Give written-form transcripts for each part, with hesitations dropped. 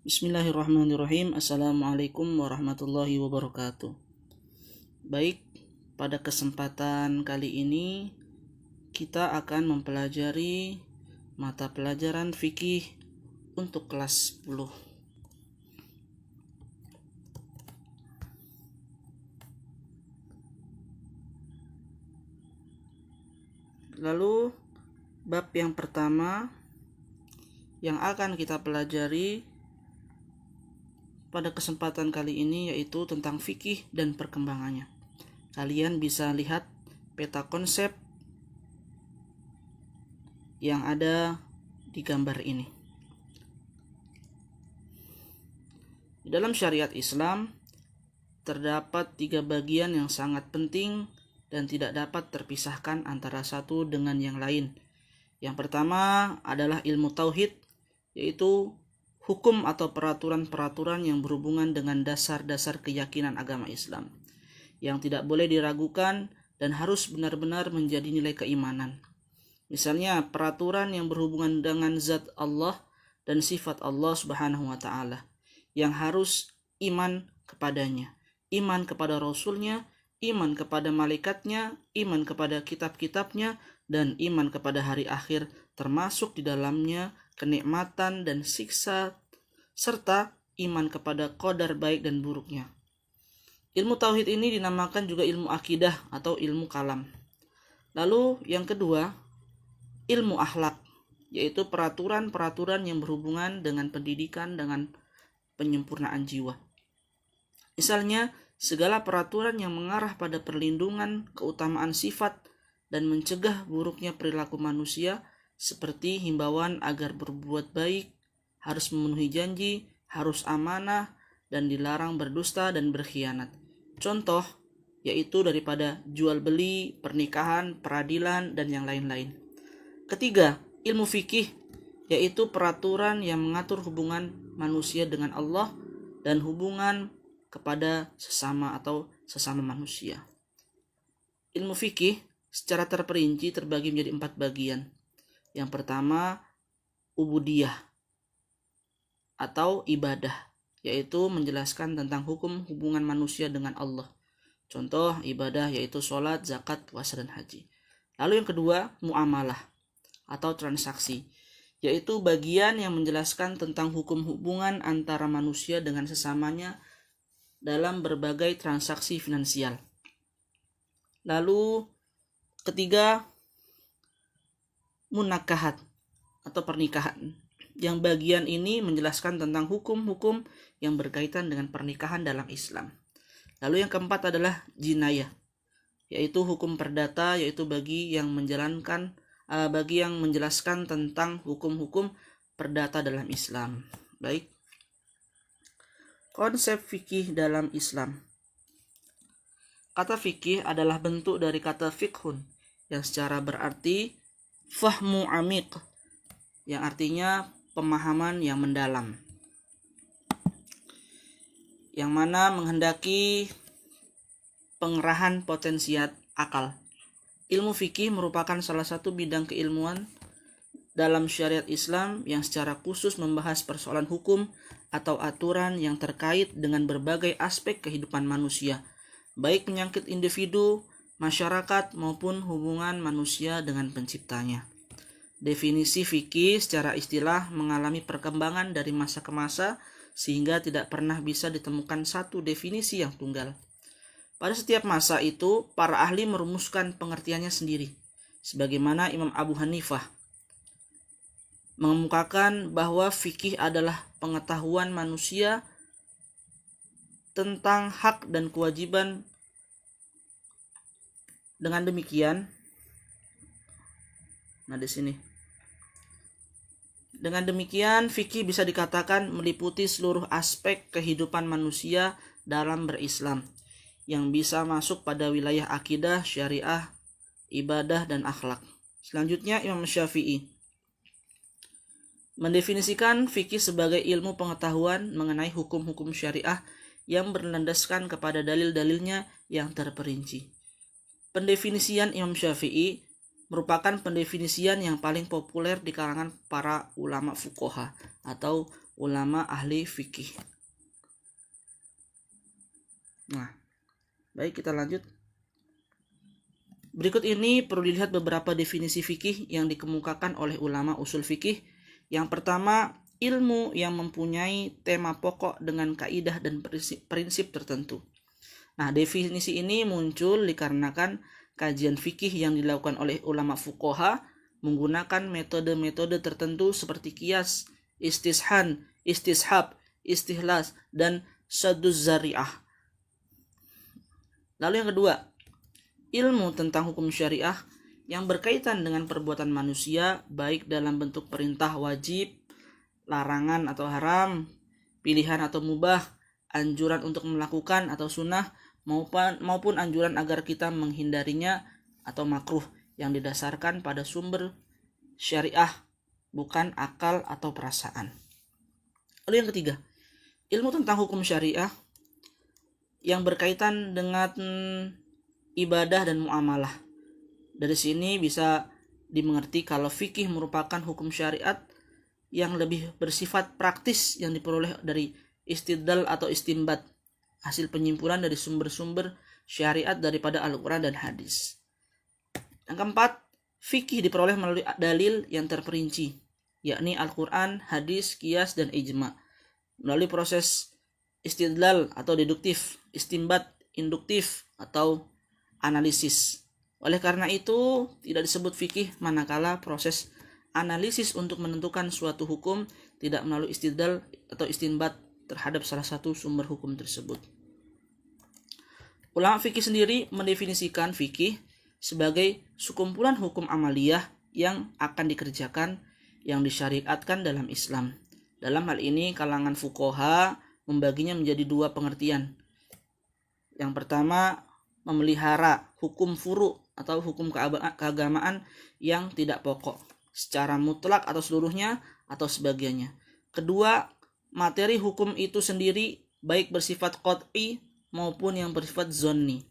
Bismillahirrahmanirrahim. Assalamualaikum warahmatullahi wabarakatuh. Baik, pada kesempatan kali ini kita akan mempelajari mata pelajaran fikih untuk kelas 10. Lalu bab yang pertama yang akan kita pelajari pada kesempatan kali ini yaitu tentang fikih dan perkembangannya. Kalian bisa lihat peta konsep yang ada di gambar ini. Di dalam syariat Islam terdapat 3 bagian yang sangat penting dan tidak dapat terpisahkan antara satu dengan yang lain. Yang pertama adalah ilmu tauhid, yaitu hukum atau peraturan-peraturan yang berhubungan dengan dasar-dasar keyakinan agama Islam, yang tidak boleh diragukan dan harus benar-benar menjadi nilai keimanan. Misalnya peraturan yang berhubungan dengan zat Allah dan sifat Allah Subhanahu wa taala, yang harus iman kepadanya, iman kepada Rasulnya, iman kepada malaikatnya, iman kepada kitab-kitabnya, dan iman kepada hari akhir, termasuk di dalamnya kenikmatan dan siksa, serta iman kepada qadar baik dan buruknya. Ilmu tauhid ini dinamakan juga ilmu akidah atau ilmu kalam. Lalu yang kedua, ilmu akhlak, yaitu peraturan-peraturan yang berhubungan dengan pendidikan, dengan penyempurnaan jiwa. Misalnya, segala peraturan yang mengarah pada perlindungan, keutamaan sifat, dan mencegah buruknya perilaku manusia, seperti himbauan agar berbuat baik, harus memenuhi janji, harus amanah, dan dilarang berdusta dan berkhianat. Contoh, yaitu daripada jual beli, pernikahan, peradilan, dan yang lain-lain. Ketiga, ilmu fikih, yaitu peraturan yang mengatur hubungan manusia dengan Allah dan hubungan kepada sesama atau sesama manusia. Ilmu fikih secara terperinci terbagi menjadi 4 bagian. Yang pertama, ubudiyah atau ibadah, yaitu menjelaskan tentang hukum hubungan manusia dengan Allah. Contoh ibadah yaitu sholat, zakat, puasa, dan haji. Lalu yang kedua, muamalah atau transaksi, yaitu bagian yang menjelaskan tentang hukum hubungan antara manusia dengan sesamanya dalam berbagai transaksi finansial. Lalu ketiga, munakahat atau pernikahan, yang bagian ini menjelaskan tentang hukum-hukum yang berkaitan dengan pernikahan dalam Islam. Lalu yang keempat adalah jinayah, yaitu hukum perdata, yaitu bagi yang menjelaskan tentang hukum-hukum perdata dalam Islam. Baik. Konsep fikih dalam Islam. Kata fikih adalah bentuk dari kata fiqhun, yang secara berarti fahmu amik, yang artinya pemahaman yang mendalam, yang mana menghendaki pengerahan potensiat akal. Ilmu fikih merupakan salah satu bidang keilmuan dalam syariat Islam yang secara khusus membahas persoalan hukum atau aturan yang terkait dengan berbagai aspek kehidupan manusia, baik menyangkut individu, masyarakat, maupun hubungan manusia dengan penciptanya. Definisi fikih secara istilah mengalami perkembangan dari masa ke masa sehingga tidak pernah bisa ditemukan satu definisi yang tunggal. Pada setiap masa itu, para ahli merumuskan pengertiannya sendiri. Sebagaimana Imam Abu Hanifah mengemukakan bahwa fikih adalah pengetahuan manusia tentang hak dan kewajiban. Dengan demikian, dengan demikian fikih bisa dikatakan meliputi seluruh aspek kehidupan manusia dalam berislam, yang bisa masuk pada wilayah akidah, syariah, ibadah, dan akhlak. Selanjutnya, Imam Syafi'i mendefinisikan fikih sebagai ilmu pengetahuan mengenai hukum-hukum syariah yang berlandaskan kepada dalil-dalilnya yang terperinci. Pendefinisian Imam Syafi'i merupakan pendefinisian yang paling populer di kalangan para ulama fuqaha atau ulama ahli fikih. Nah, baik, kita lanjut. Berikut ini perlu dilihat beberapa definisi fikih yang dikemukakan oleh ulama usul fikih. Yang pertama, ilmu yang mempunyai tema pokok dengan kaidah dan prinsip tertentu. Nah, definisi ini muncul dikarenakan kajian fikih yang dilakukan oleh ulama fuqaha menggunakan metode-metode tertentu seperti qiyas, istishan, istishab, istihlas, dan sadduz zari'ah. Lalu yang kedua, ilmu tentang hukum syariah yang berkaitan dengan perbuatan manusia, baik dalam bentuk perintah wajib, larangan atau haram, pilihan atau mubah, anjuran untuk melakukan atau sunnah, maupun anjuran agar kita menghindarinya atau makruh, yang didasarkan pada sumber syariah, bukan akal atau perasaan. Lalu yang ketiga, ilmu tentang hukum syariah yang berkaitan dengan ibadah dan muamalah. Dari sini bisa dimengerti kalau fikih merupakan hukum syariat yang lebih bersifat praktis yang diperoleh dari istidlal atau istinbat, hasil penyimpulan dari sumber-sumber syariat daripada Al-Quran dan hadis. Yang keempat, fikih diperoleh melalui dalil yang terperinci, yakni Al-Quran, hadis, qiyas, dan ijma. Melalui proses istidlal atau deduktif, istinbat, induktif, atau analisis. Oleh karena itu, tidak disebut fikih manakala proses analisis untuk menentukan suatu hukum tidak melalui istidlal atau istinbat terhadap salah satu sumber hukum tersebut. Ulama fikih sendiri mendefinisikan fikih sebagai sekumpulan hukum amaliyah yang akan dikerjakan yang disyariatkan dalam Islam. Dalam hal ini, kalangan fuqaha membaginya menjadi dua pengertian. Yang pertama, memelihara hukum furu atau hukum keagamaan yang tidak pokok secara mutlak atau seluruhnya atau sebagiannya. Kedua, materi hukum itu sendiri baik bersifat qat'i maupun yang bersifat zonni.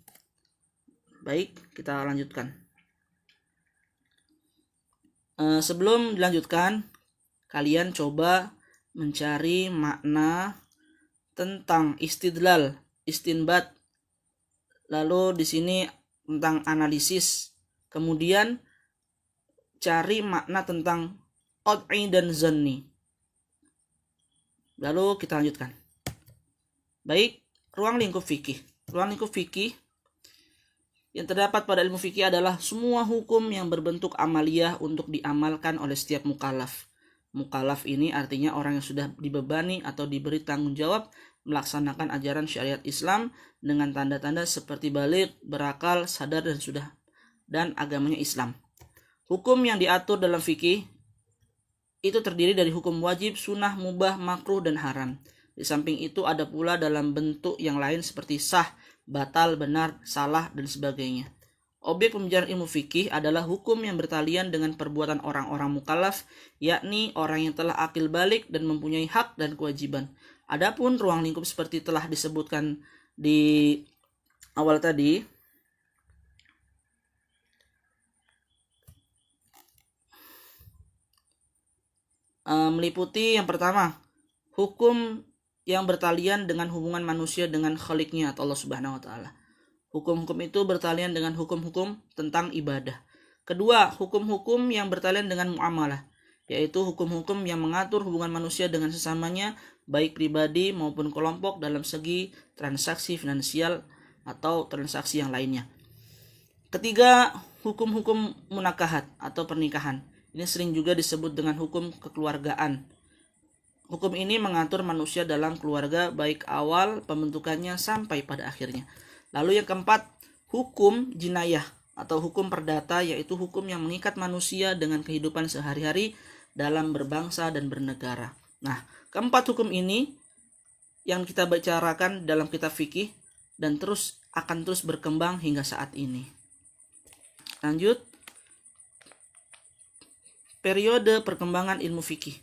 Baik, kita lanjutkan. Sebelum dilanjutkan, kalian coba mencari makna tentang istidlal, istinbat, lalu di sini tentang analisis, kemudian cari makna tentang qat'i dan zanni. Lalu kita lanjutkan. Baik, ruang lingkup fikih. Ruang lingkup fikih yang terdapat pada ilmu fikih adalah semua hukum yang berbentuk amaliyah untuk diamalkan oleh setiap mukallaf. Mukallaf ini artinya orang yang sudah dibebani atau diberi tanggung jawab melaksanakan ajaran syariat Islam dengan tanda-tanda seperti baligh, berakal, sadar, dan agamanya Islam. Hukum yang diatur dalam fikih itu terdiri dari hukum wajib, sunnah, mubah, makruh, dan haram. Di samping itu ada pula dalam bentuk yang lain seperti sah, batal, benar, salah, dan sebagainya. Objek pembicaraan ilmu fikih adalah hukum yang bertalian dengan perbuatan orang-orang mukallaf, yakni orang yang telah akil balik dan mempunyai hak dan kewajiban. Adapun ruang lingkup seperti telah disebutkan di awal tadi, meliputi yang pertama, hukum yang bertalian dengan hubungan manusia dengan Khaliknya atau Allah Subhanahu wa taala. Hukum-hukum itu bertalian dengan hukum-hukum tentang ibadah. Kedua, hukum-hukum yang bertalian dengan muamalah, yaitu hukum-hukum yang mengatur hubungan manusia dengan sesamanya, baik pribadi maupun kelompok dalam segi transaksi finansial atau transaksi yang lainnya. Ketiga, hukum-hukum munakahat atau pernikahan. Ini sering juga disebut dengan hukum kekeluargaan. Hukum ini mengatur manusia dalam keluarga baik awal pembentukannya sampai pada akhirnya. Lalu yang keempat, hukum jinayah atau hukum perdata, yaitu hukum yang mengikat manusia dengan kehidupan sehari-hari dalam berbangsa dan bernegara. Nah, keempat hukum ini yang kita bicarakan dalam kitab fikih dan akan terus berkembang hingga saat ini. Lanjut, periode perkembangan ilmu fikih.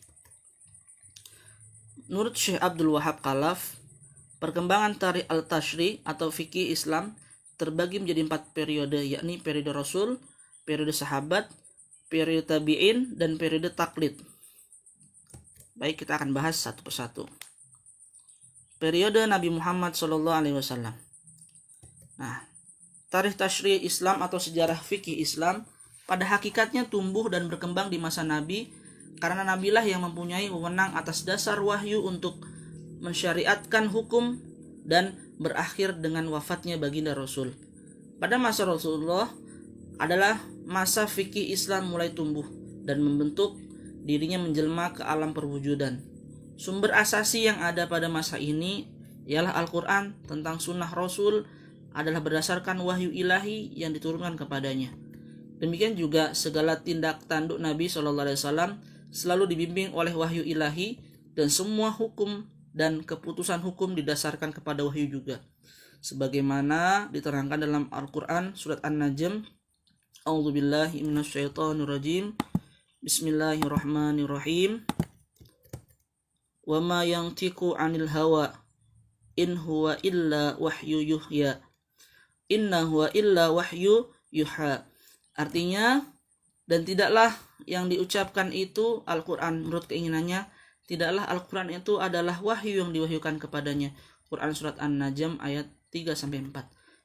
Menurut Syekh Abdul Wahab Khalaf, perkembangan tarikh al-tashri' atau fikih Islam terbagi menjadi 4 periode, yakni periode Rasul, periode sahabat, periode tabi'in, dan periode taklid. Baik, kita akan bahas satu persatu. Periode Nabi Muhammad SAW. Nah, tarikh tasyri' Islam atau sejarah fikih Islam pada hakikatnya tumbuh dan berkembang di masa Nabi, karena Nabilah yang mempunyai wewenang atas dasar wahyu untuk mensyariatkan hukum dan berakhir dengan wafatnya baginda Rasul. Pada masa Rasulullah adalah masa fikih Islam mulai tumbuh dan membentuk dirinya menjelma ke alam perwujudan. Sumber asasi yang ada pada masa ini ialah Al-Quran tentang sunnah Rasul adalah berdasarkan wahyu ilahi yang diturunkan kepadanya. Demikian juga segala tindak tanduk Nabi SAW selalu dibimbing oleh wahyu ilahi, dan semua hukum dan keputusan hukum didasarkan kepada wahyu juga. Sebagaimana diterangkan dalam Al-Quran surat An-Najm, A'udzubillahi minasyaitonirrajim. Bismillahirrahmanirrahim. Wa ma yantiqu 'anil hawa in huwa illa wahyu yuhya. Inna huwa illa wahyu yuha. Artinya, dan tidaklah yang diucapkan itu Al-Quran menurut keinginannya, tidaklah Al-Quran itu adalah wahyu yang diwahyukan kepadanya. Quran surat An-Najm ayat 3-4.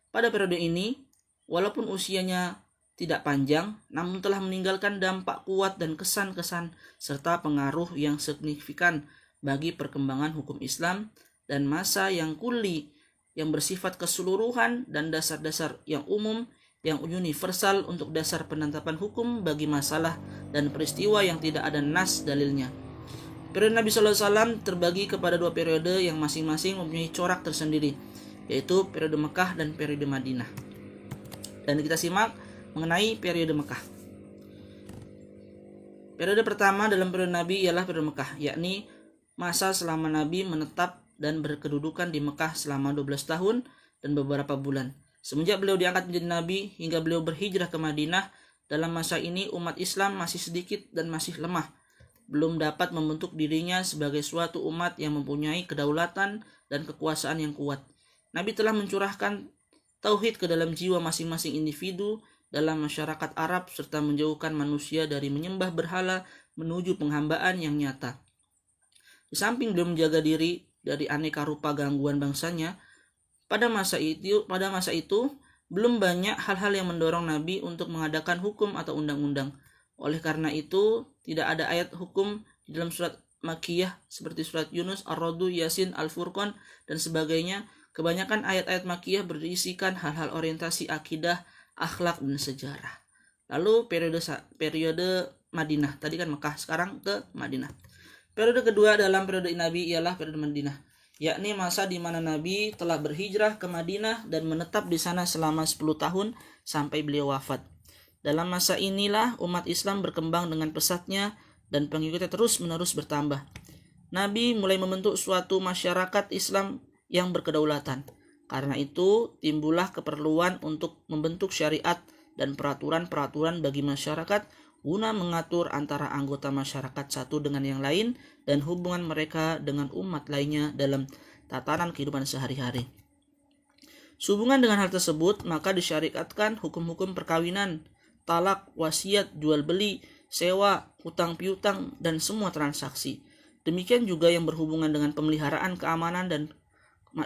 Pada periode ini, walaupun usianya tidak panjang, namun telah meninggalkan dampak kuat dan kesan-kesan serta pengaruh yang signifikan bagi perkembangan hukum Islam dan masa yang kulli, yang bersifat keseluruhan dan dasar-dasar yang umum, yang universal untuk dasar penetapan hukum bagi masalah dan peristiwa yang tidak ada nas dalilnya. Periode Nabi SAW terbagi kepada dua periode yang masing-masing mempunyai corak tersendiri, yaitu periode Mekah dan periode Madinah. Dan kita simak mengenai periode Mekah. Periode pertama dalam periode Nabi ialah periode Mekah, yakni masa selama Nabi menetap dan berkedudukan di Mekah selama 12 tahun dan beberapa bulan. Semenjak beliau diangkat menjadi Nabi hingga beliau berhijrah ke Madinah, dalam masa ini umat Islam masih sedikit dan masih lemah, belum dapat membentuk dirinya sebagai suatu umat yang mempunyai kedaulatan dan kekuasaan yang kuat. Nabi telah mencurahkan tauhid ke dalam jiwa masing-masing individu dalam masyarakat Arab serta menjauhkan manusia dari menyembah berhala menuju penghambaan yang nyata. Di samping beliau menjaga diri dari aneka rupa gangguan bangsanya, pada masa itu belum banyak hal-hal yang mendorong Nabi untuk mengadakan hukum atau undang-undang. Oleh karena itu, tidak ada ayat hukum di dalam surat Makkiyah seperti surat Yunus, Ar-Ra'd, Yasin, Al-Furqan, dan sebagainya. Kebanyakan ayat-ayat Makkiyah berisikan hal-hal orientasi akidah, akhlak, dan sejarah. Lalu periode Madinah, tadi kan Mekah, sekarang ke Madinah. Periode kedua dalam periode Nabi ialah periode Madinah, yakni masa di mana Nabi telah berhijrah ke Madinah dan menetap di sana selama 10 tahun sampai beliau wafat. Dalam masa inilah umat Islam berkembang dengan pesatnya dan pengikutnya terus-menerus bertambah. Nabi mulai membentuk suatu masyarakat Islam yang berkedaulatan. Karena itu, timbullah keperluan untuk membentuk syariat dan peraturan-peraturan bagi masyarakat guna mengatur antara anggota masyarakat satu dengan yang lain dan hubungan mereka dengan umat lainnya dalam tatanan kehidupan sehari-hari. Sehubungan dengan hal tersebut, maka disyariatkan hukum-hukum perkawinan, talak, wasiat, jual beli, sewa, hutang piutang, dan semua transaksi. Demikian juga yang berhubungan dengan pemeliharaan keamanan dan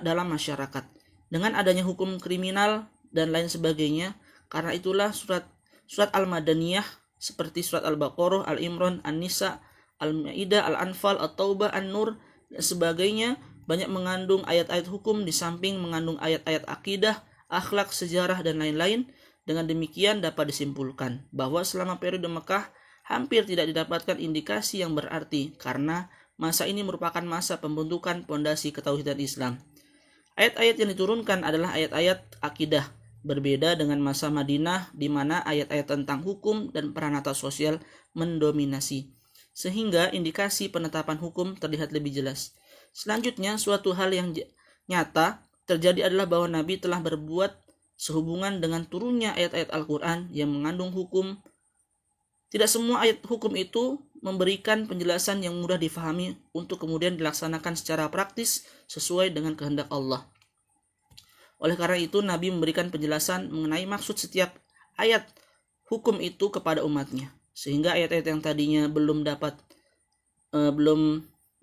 dalam masyarakat. Dengan adanya hukum kriminal dan lain sebagainya, karena itulah surat Al-Madaniyah seperti surat Al-Baqarah, Al-Imran, An-Nisa, Al-Maidah, Al-Anfal, At-Taubah, An-Nur, dan sebagainya banyak mengandung ayat-ayat hukum di samping mengandung ayat-ayat akidah, akhlak, sejarah, dan lain-lain. Dengan demikian dapat disimpulkan bahwa selama periode Mekah hampir tidak didapatkan indikasi yang berarti karena masa ini merupakan masa pembentukan pondasi ketauhidan Islam. Ayat-ayat yang diturunkan adalah ayat-ayat akidah, berbeda dengan masa Madinah di mana ayat-ayat tentang hukum dan peranata sosial mendominasi, sehingga indikasi penetapan hukum terlihat lebih jelas. Selanjutnya, suatu hal yang nyata terjadi adalah bahwa Nabi telah berbuat sehubungan dengan turunnya ayat-ayat Al-Quran yang mengandung hukum. Tidak semua ayat hukum itu memberikan penjelasan yang mudah difahami untuk kemudian dilaksanakan secara praktis sesuai dengan kehendak Allah. Oleh karena itu, Nabi memberikan penjelasan mengenai maksud setiap ayat hukum itu kepada umatnya, sehingga ayat-ayat yang tadinya belum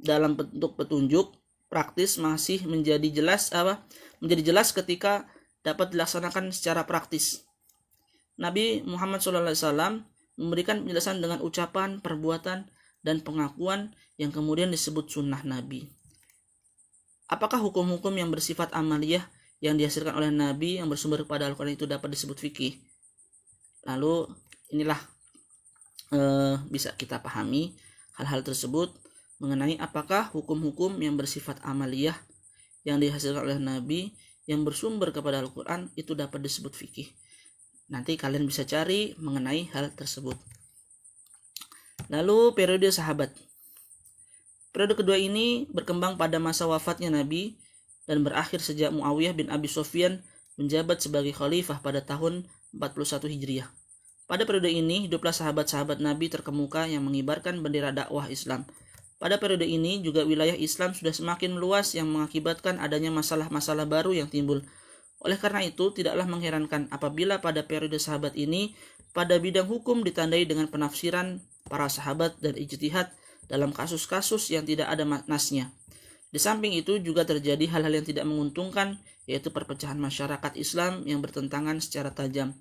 dalam bentuk petunjuk praktis masih menjadi jelas ketika dapat dilaksanakan secara praktis. Nabi Muhammad SAW memberikan penjelasan dengan ucapan, perbuatan, dan pengakuan yang kemudian disebut sunnah Nabi. Apakah hukum-hukum yang bersifat amaliyah yang dihasilkan oleh Nabi yang bersumber kepada Al-Quran itu dapat disebut fikih? Lalu inilah bisa kita pahami hal-hal tersebut mengenai apakah hukum-hukum yang bersifat amaliyah yang dihasilkan oleh Nabi yang bersumber kepada Al-Quran itu dapat disebut fikih. Nanti kalian bisa cari mengenai hal tersebut. Lalu periode sahabat. Periode kedua ini berkembang pada masa wafatnya Nabi dan berakhir sejak Muawiyah bin Abi Sufyan menjabat sebagai khalifah pada tahun 41 Hijriah. Pada periode ini hiduplah sahabat-sahabat Nabi terkemuka yang mengibarkan bendera dakwah Islam. Pada periode ini juga wilayah Islam sudah semakin meluas yang mengakibatkan adanya masalah-masalah baru yang timbul. Oleh karena itu, tidaklah mengherankan apabila pada periode sahabat ini, pada bidang hukum ditandai dengan penafsiran para sahabat dan ijtihad dalam kasus-kasus yang tidak ada nasnya. Di samping itu juga terjadi hal-hal yang tidak menguntungkan, yaitu perpecahan masyarakat Islam yang bertentangan secara tajam.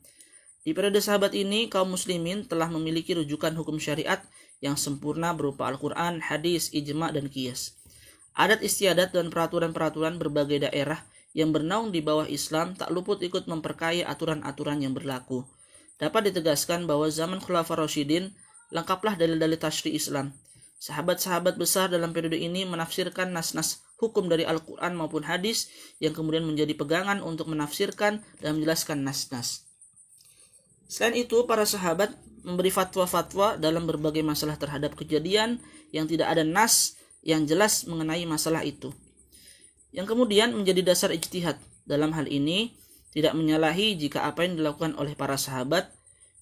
Di periode sahabat ini, kaum muslimin telah memiliki rujukan hukum syariat yang sempurna berupa Al-Quran, hadis, ijma, dan qiyas. Adat istiadat dan peraturan-peraturan berbagai daerah yang bernaung di bawah Islam tak luput ikut memperkaya aturan-aturan yang berlaku. Dapat ditegaskan bahwa zaman Khulafaur Rasyidin lengkaplah dalil-dalil tasyri' Islam. Sahabat-sahabat besar dalam periode ini menafsirkan nas-nas hukum dari Al-Quran maupun hadis yang kemudian menjadi pegangan untuk menafsirkan dan menjelaskan nas-nas. Selain itu, para sahabat memberi fatwa-fatwa dalam berbagai masalah terhadap kejadian yang tidak ada nas yang jelas mengenai masalah itu, yang kemudian menjadi dasar ijtihad. Dalam hal ini, tidak menyalahi jika apa yang dilakukan oleh para sahabat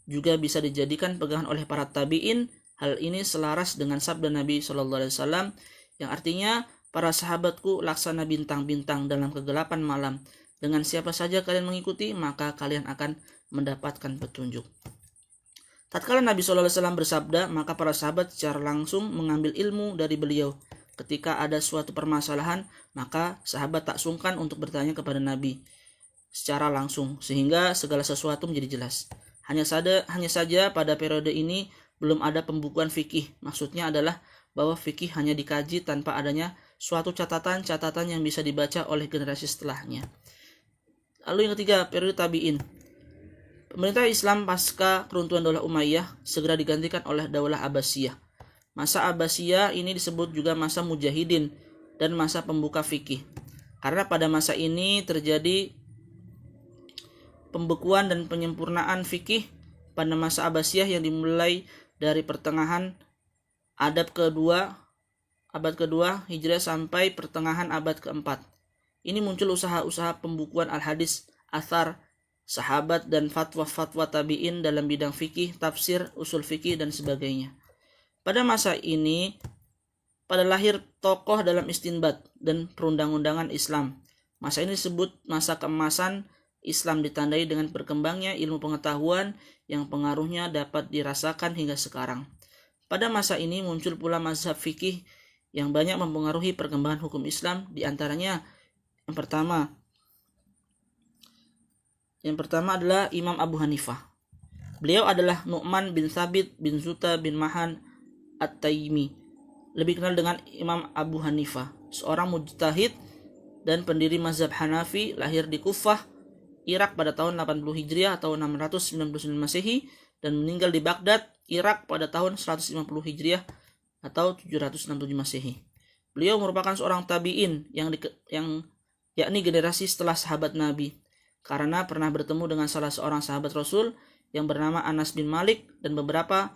juga bisa dijadikan pegangan oleh para tabi'in. Hal ini selaras dengan sabda Nabi SAW yang artinya, para sahabatku laksana bintang-bintang dalam kegelapan malam. Dengan siapa saja kalian mengikuti, maka kalian akan mendapatkan petunjuk. Tatkala Nabi SAW bersabda, maka para sahabat secara langsung mengambil ilmu dari beliau. Ketika ada suatu permasalahan, maka sahabat tak sungkan untuk bertanya kepada Nabi secara langsung, sehingga segala sesuatu menjadi jelas. Hanya saja pada periode ini belum ada pembukuan fikih. Maksudnya adalah bahwa fikih hanya dikaji tanpa adanya suatu catatan-catatan yang bisa dibaca oleh generasi setelahnya. Lalu yang ketiga, periode tabi'in. Pemerintah Islam pasca keruntuhan Daulah Umayyah segera digantikan oleh Daulah Abbasiyah. Masa Abbasiyah ini disebut juga masa Mujahidin dan masa pembuka fikih. Karena pada masa ini terjadi pembekuan dan penyempurnaan fikih pada masa Abbasiyah yang dimulai dari pertengahan abad kedua Hijriah sampai pertengahan abad keempat. Ini muncul usaha-usaha pembukuan al-hadis, athar, sahabat, dan fatwa-fatwa tabi'in dalam bidang fikih, tafsir, usul fikih, dan sebagainya. Pada masa ini, pada lahir tokoh dalam istinbat dan perundang-undangan Islam. Masa ini disebut masa keemasan Islam, ditandai dengan berkembangnya ilmu pengetahuan yang pengaruhnya dapat dirasakan hingga sekarang. Pada masa ini muncul pula mazhab fikih yang banyak mempengaruhi perkembangan hukum Islam, di antaranya yang pertama adalah Imam Abu Hanifah. Beliau adalah Nu'man bin Thabit bin Zuta bin Mahan At-Taimi, lebih kenal dengan Imam Abu Hanifah, seorang mujtahid dan pendiri mazhab Hanafi, lahir di Kufah, Irak pada tahun 80 Hijriah atau 699 Masehi dan meninggal di Baghdad, Irak pada tahun 150 Hijriah atau 767 Masehi. Beliau merupakan seorang tabi'in yang yakni generasi setelah sahabat Nabi, karena pernah bertemu dengan salah seorang sahabat Rasul yang bernama Anas bin Malik dan beberapa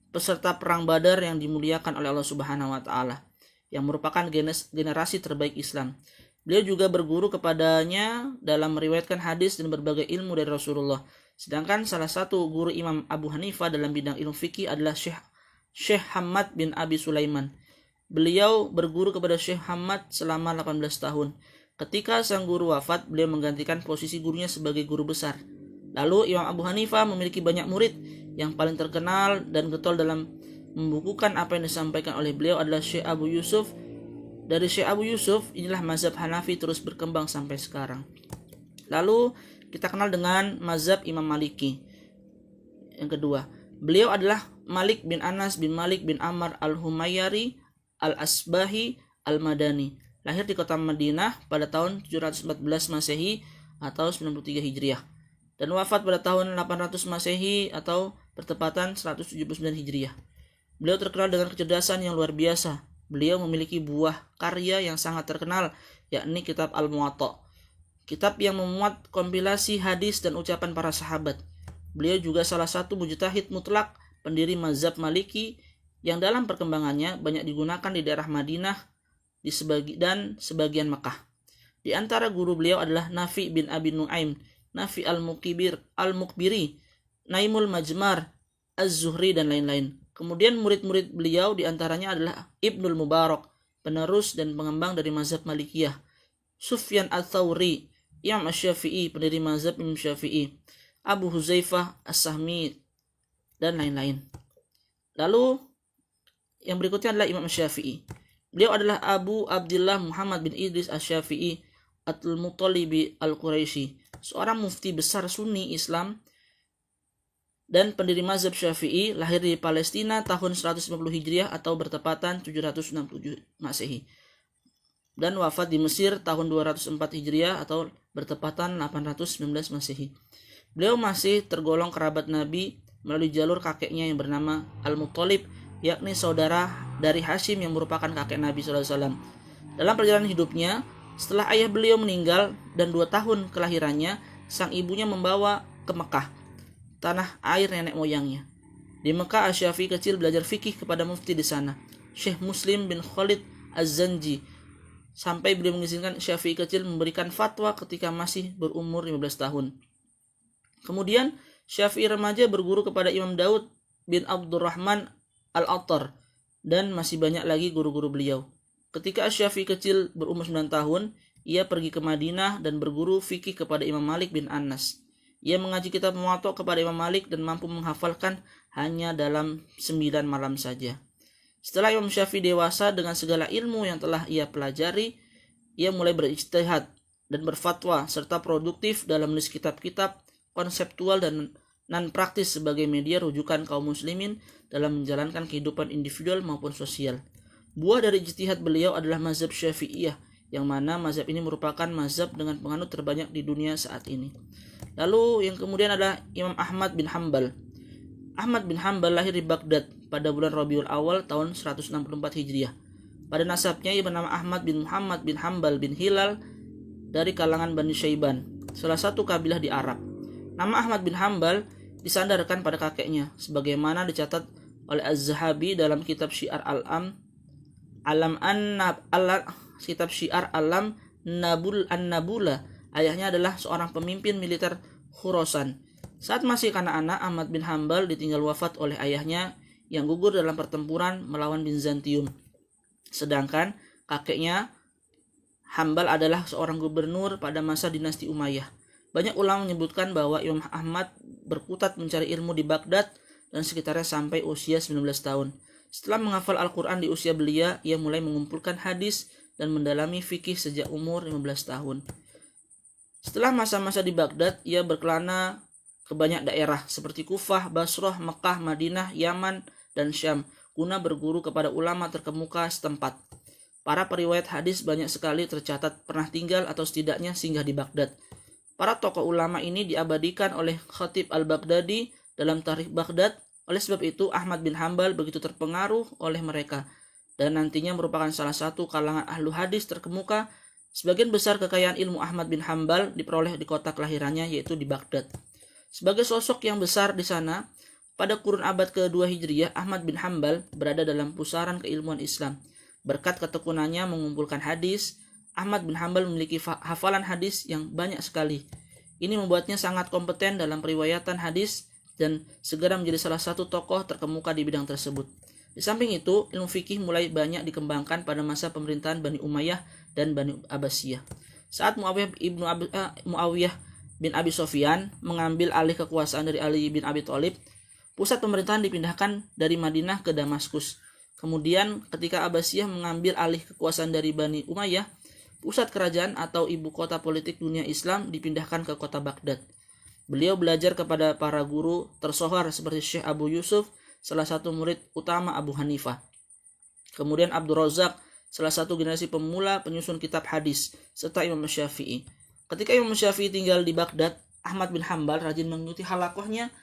peserta perang Badar yang dimuliakan oleh Allah Subhanahu wa taala, yang merupakan generasi terbaik Islam. Beliau juga berguru kepadanya dalam meriwayatkan hadis dan berbagai ilmu dari Rasulullah. Sedangkan salah satu guru Imam Abu Hanifah dalam bidang ilmu fikih adalah Syekh Hamad bin Abi Sulaiman. Beliau berguru kepada Syekh Hamad selama 18 tahun. Ketika sang guru wafat, beliau menggantikan posisi gurunya sebagai guru besar. Lalu Imam Abu Hanifah memiliki banyak murid. Yang paling terkenal dan getol dalam membukukan apa yang disampaikan oleh beliau adalah Syekh Abu Yusuf. Dari Syekh Abu Yusuf inilah mazhab Hanafi terus berkembang sampai sekarang. Lalu kita kenal dengan mazhab Imam Maliki. Yang kedua, beliau adalah Malik bin Anas bin Malik bin Ammar al-Humayyari al-Asbahi al-Madani. Lahir di kota Madinah pada tahun 714 Masehi atau 93 Hijriah. Dan wafat pada tahun 800 Masehi atau bertepatan 179 Hijriah. Beliau terkenal dengan kecerdasan yang luar biasa. Beliau memiliki buah karya yang sangat terkenal, yakni kitab Al-Muwatta. Kitab yang memuat kompilasi hadis dan ucapan para sahabat. Beliau juga salah satu mujtahid mutlak, pendiri mazhab Maliki yang dalam perkembangannya banyak digunakan di daerah Madinah dan sebagian Mekah. Di antara guru beliau adalah Nafi bin Abi Nuaim, Nafi al-Mukbiri, Naimul Majmar, Az-Zuhri dan lain-lain. Kemudian murid-murid beliau diantaranya adalah Ibnul Mubarak, penerus dan pengembang dari mazhab Malikiyah, Sufyan al-Thawri, Imam Asy-Syafi'i, pendiri mazhab Imam Syafi'i, Abu Huzaifah As-Sahmi dan lain-lain. Lalu yang berikutnya adalah Imam Syafi'i. Beliau adalah Abu Abdullah Muhammad bin Idris Asy-Syafi'i Al-Muttalibi Al-Quraisy, seorang mufti besar Sunni Islam dan pendiri mazhab Syafi'i, lahir di Palestina tahun 150 Hijriah atau bertepatan 767 Masehi. Dan wafat di Mesir tahun 204 Hijriah atau bertepatan 819 Masehi. Beliau masih tergolong kerabat Nabi melalui jalur kakeknya yang bernama Al-Muttalib, yakni saudara dari Hashim yang merupakan kakek Nabi SAW. Dalam perjalanan hidupnya, setelah ayah beliau meninggal dan 2 tahun kelahirannya, sang ibunya membawa ke Mekah, tanah air nenek moyangnya. Di Mekah, Asy-Syafi'i kecil belajar fikih kepada mufti di sana, Syekh Muslim bin Khalid Az-Zanji, sampai beliau mengizinkan Syafi'i kecil memberikan fatwa ketika masih berumur 15 tahun. Kemudian, Syafi'i remaja berguru kepada Imam Daud bin Abdurrahman Al-Attar dan masih banyak lagi guru-guru beliau. Ketika Asy-Syafi'i kecil berumur 9 tahun, ia pergi ke Madinah dan berguru fikih kepada Imam Malik bin Anas. Ia mengaji kitab Muwatta kepada Imam Malik dan mampu menghafalkan hanya dalam 9 malam saja. Setelah Imam Syafi'i dewasa dengan segala ilmu yang telah ia pelajari, ia mulai berijtihad dan berfatwa serta produktif dalam menulis kitab-kitab konseptual dan non-praktis sebagai media rujukan kaum muslimin dalam menjalankan kehidupan individual maupun sosial. Buah dari ijtihad beliau adalah mazhab Syafi'iyah, yang mana mazhab ini merupakan mazhab dengan penganut terbanyak di dunia saat ini. Lalu yang kemudian adalah Imam Ahmad bin Hanbal. Ahmad bin Hanbal lahir di Baghdad pada bulan Rabiul Awal tahun 164 Hijriah. Pada nasabnya ia bernama Ahmad bin Muhammad bin Hanbal bin Hilal dari kalangan Bani Syaiban, salah satu kabilah di Arab. Nama Ahmad bin Hanbal disandarkan pada kakeknya, sebagaimana dicatat oleh Az-Zahabi dalam kitab Syiar kitab Syiar Alam An-Nabula. Ayahnya adalah seorang pemimpin militer Khurasan. Saat masih kanak-kanak, Ahmad bin Hanbal ditinggal wafat oleh ayahnya yang gugur dalam pertempuran melawan Bizantium. Sedangkan kakeknya Hanbal adalah seorang gubernur pada masa dinasti Umayyah. Banyak ulama menyebutkan bahwa Imam Ahmad berkutat mencari ilmu di Baghdad dan sekitarnya sampai usia 19 tahun. Setelah menghafal Al-Quran di usia belia, ia mulai mengumpulkan hadis dan mendalami fikih sejak umur 15 tahun. Setelah masa-masa di Baghdad, ia berkelana ke banyak daerah seperti Kufah, Basrah, Mekah, Madinah, Yaman, dan Syam guna berguru kepada ulama terkemuka setempat. Para periwayat hadis banyak sekali tercatat pernah tinggal atau setidaknya singgah di Baghdad. Para tokoh ulama ini diabadikan oleh Khatib Al-Baghdadi dalam Tarikh Baghdad. Oleh sebab itu, Ahmad bin Hanbal begitu terpengaruh oleh mereka dan nantinya merupakan salah satu kalangan ahlu hadis terkemuka. Sebagian besar kekayaan ilmu Ahmad bin Hanbal diperoleh di kota kelahirannya, yaitu di Baghdad. Sebagai sosok yang besar di sana, pada kurun abad ke-2 Hijriah, Ahmad bin Hanbal berada dalam pusaran keilmuan Islam. Berkat ketekunannya mengumpulkan hadis, Ahmad bin Hanbal memiliki hafalan hadis yang banyak sekali. Ini membuatnya sangat kompeten dalam periwayatan hadis dan segera menjadi salah satu tokoh terkemuka di bidang tersebut. Di samping itu, ilmu fikih mulai banyak dikembangkan pada masa pemerintahan Bani Umayyah dan Bani Abbasiyah. Saat Muawiyah bin Abi Sufyan mengambil alih kekuasaan dari Ali bin Abi Thalib, Pusat pemerintahan dipindahkan dari Madinah ke Damaskus. Kemudian ketika Abbasiyah mengambil alih kekuasaan dari Bani Umayyah, pusat kerajaan atau ibu kota politik dunia Islam dipindahkan ke kota Baghdad. Beliau belajar kepada para guru tersohor seperti Syekh Abu Yusuf, salah satu murid utama Abu Hanifah. Kemudian Abdul Razak, salah satu generasi pemula penyusun kitab hadis, serta Imam Syafi'i. Ketika Imam Syafi'i tinggal di Baghdad, Ahmad bin Hambal rajin mengikuti halakohnya.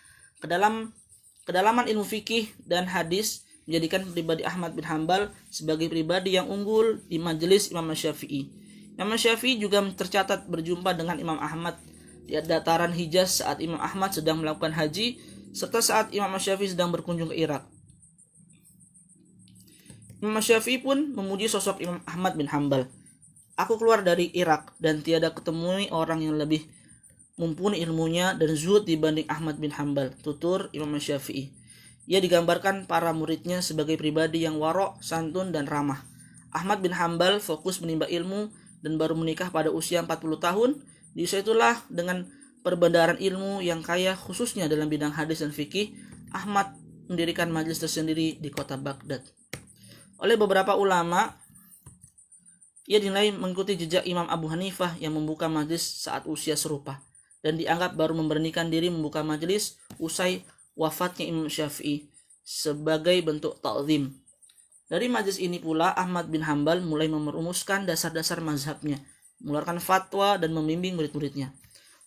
Kedalaman ilmu fikih dan hadis menjadikan pribadi Ahmad bin Hambal sebagai pribadi yang unggul di majelis Imam Syafi'i. Imam Syafi'i juga tercatat berjumpa dengan Imam Ahmad di dataran Hijaz saat Imam Ahmad sedang melakukan haji, serta saat Imam Syafi'i sedang berkunjung ke Irak. Imam Syafi'i pun memuji sosok Imam Ahmad bin Hambal. Aku keluar dari Irak dan tiada ketemui orang yang lebih mumpuni ilmunya dan zuhud dibanding Ahmad bin Hambal, tutur Imam Syafi'i. Ia digambarkan para muridnya sebagai pribadi yang warok, santun, dan ramah. Ahmad bin Hambal fokus menimba ilmu dan baru menikah pada usia 40 tahun. Di usia itulah dengan perbendaharaan ilmu yang kaya khususnya dalam bidang hadis dan fikih, Ahmad mendirikan majelis tersendiri di kota Baghdad. Oleh beberapa ulama, ia dinilai mengikuti jejak Imam Abu Hanifah yang membuka majelis saat usia serupa dan dianggap baru memberanikan diri membuka majelis usai wafatnya Imam Syafi'i sebagai bentuk ta'zim. Dari majelis ini pula Ahmad bin Hambal mulai merumuskan dasar-dasar mazhabnya, mengeluarkan fatwa dan membimbing murid-muridnya.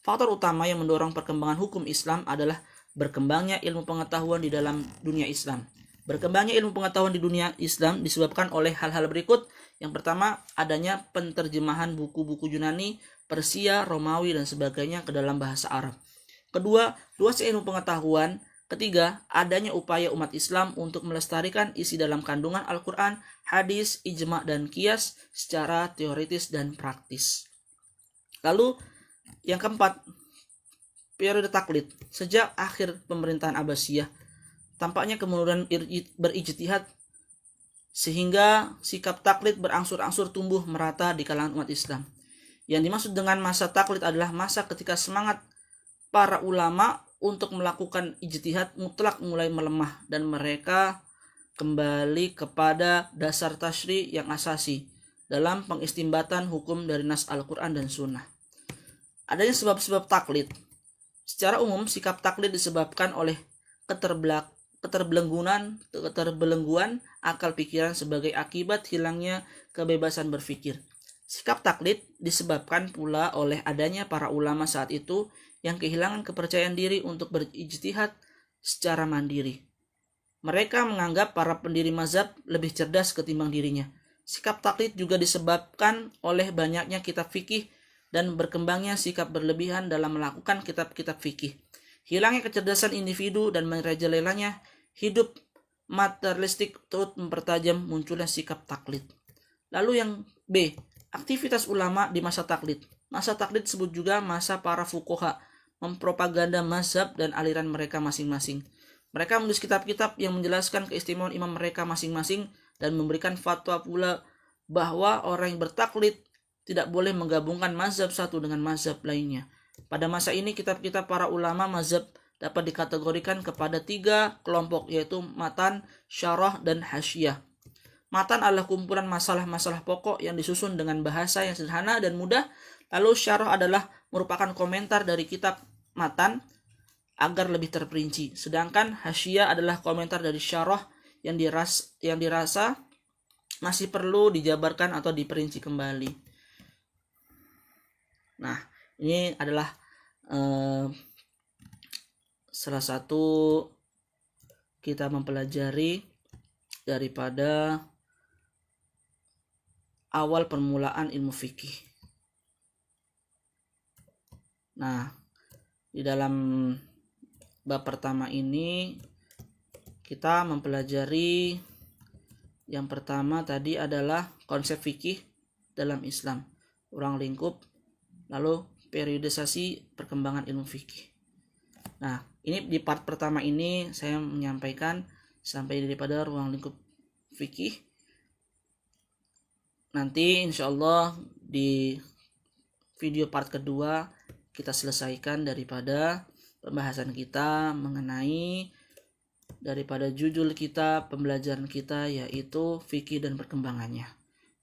Faktor utama yang mendorong perkembangan hukum Islam adalah berkembangnya ilmu pengetahuan di dalam dunia Islam. Berkembangnya ilmu pengetahuan di dunia Islam disebabkan oleh hal-hal berikut. Yang pertama, adanya penterjemahan buku-buku Yunani, Persia, Romawi, dan sebagainya ke dalam bahasa Arab. Kedua, luasnya ilmu pengetahuan. Ketiga, adanya upaya umat Islam untuk melestarikan isi dalam kandungan Al-Quran, hadis, ijma, dan qiyas secara teoritis dan praktis. Lalu, yang keempat, periode taklid. Sejak akhir pemerintahan Abbasiyah, tampaknya kemunduran berijtihad sehingga sikap taklid berangsur-angsur tumbuh merata di kalangan umat Islam. Yang dimaksud dengan masa taklid adalah masa ketika semangat para ulama untuk melakukan ijtihad mutlak mulai melemah dan mereka kembali kepada dasar tasyri' yang asasi dalam pengistimbatan hukum dari nas Al-Quran dan Sunnah. Adanya sebab-sebab taklid. Secara umum, sikap taklid disebabkan oleh keterbelengguan akal pikiran sebagai akibat hilangnya kebebasan berpikir. Sikap taklid disebabkan pula oleh adanya para ulama saat itu yang kehilangan kepercayaan diri untuk berijtihad secara mandiri. Mereka menganggap para pendiri mazhab lebih cerdas ketimbang dirinya. Sikap taklid juga disebabkan oleh banyaknya kitab fikih dan berkembangnya sikap berlebihan dalam melakukan kitab-kitab fikih. Hilangnya kecerdasan individu dan merajalelanya hidup materialistik turut mempertajam munculnya sikap taklid. Lalu yang B, aktivitas ulama di masa taklid. Masa taklid disebut juga masa para fuqaha, mempropaganda mazhab dan aliran mereka masing-masing. Mereka menulis kitab-kitab yang menjelaskan keistimewaan imam mereka masing-masing dan memberikan fatwa pula bahwa orang yang bertaklid tidak boleh menggabungkan mazhab satu dengan mazhab lainnya. Pada masa ini kitab-kitab para ulama mazhab dapat dikategorikan kepada 3 kelompok, yaitu matan, syarah, dan hasyiyah. Matan adalah kumpulan masalah-masalah pokok yang disusun dengan bahasa yang sederhana dan mudah. Lalu syarah adalah merupakan komentar dari kitab matan agar lebih terperinci. Sedangkan hasyiyah adalah komentar dari syarah yang dirasa masih perlu dijabarkan atau diperinci kembali. Nah, ini adalah salah satu kita mempelajari daripada awal permulaan ilmu fikih. Nah, di dalam bab pertama ini kita mempelajari yang pertama tadi adalah konsep fikih dalam Islam, ruang lingkup, lalu periodisasi perkembangan ilmu fikih. Nah, ini di part pertama ini saya menyampaikan sampai daripada ruang lingkup fikih. Nanti insyaallah di video part kedua kita selesaikan daripada pembahasan kita mengenai daripada judul kita, pembelajaran kita, yaitu fikih dan perkembangannya.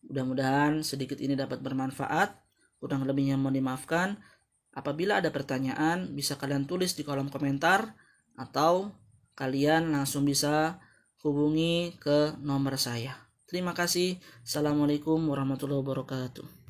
Mudah-mudahan sedikit ini dapat bermanfaat. Kurang lebihnya mohon dimaafkan. Apabila ada pertanyaan, bisa kalian tulis di kolom komentar atau kalian langsung bisa hubungi ke nomor saya. Terima kasih. Assalamualaikum warahmatullahi wabarakatuh.